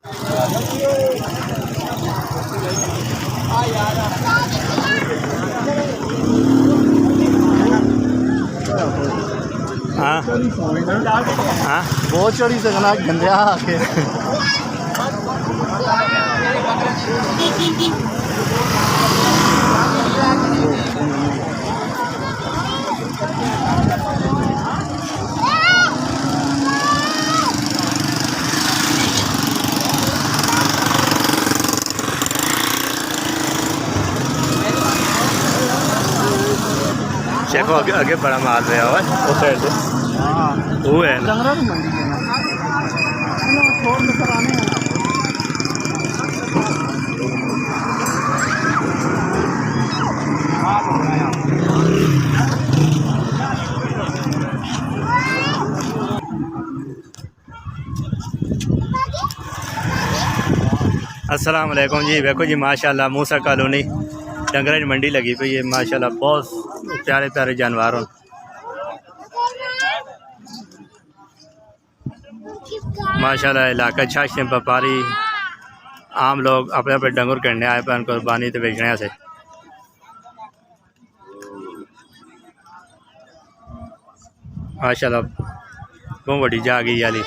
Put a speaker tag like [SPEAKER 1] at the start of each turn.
[SPEAKER 1] हाँ हाँ
[SPEAKER 2] बहुत चढ़ी सकना गंदे आके
[SPEAKER 1] देखो आगे आगे बड़ा माल रहा है उस साइड से वो है ना
[SPEAKER 2] डंगरा की मंडी है ना छोड़ लेकर आने हैं
[SPEAKER 1] अस्सलाम वालेकुम जी। देखो जी माशाल्लाह मूसा कॉलोनी डंगरा की मंडी लगी पई है माशाल्लाह। बहुत प्यारे प्यारे जानवर हो माशाल्लाह। इलाका छाछ व्यापारी आम लोग अपने अपने डंगर करने आए पे कुर्बानी तो बेचने से माशाल्लाह बहुत बड़ी जा गई वाली।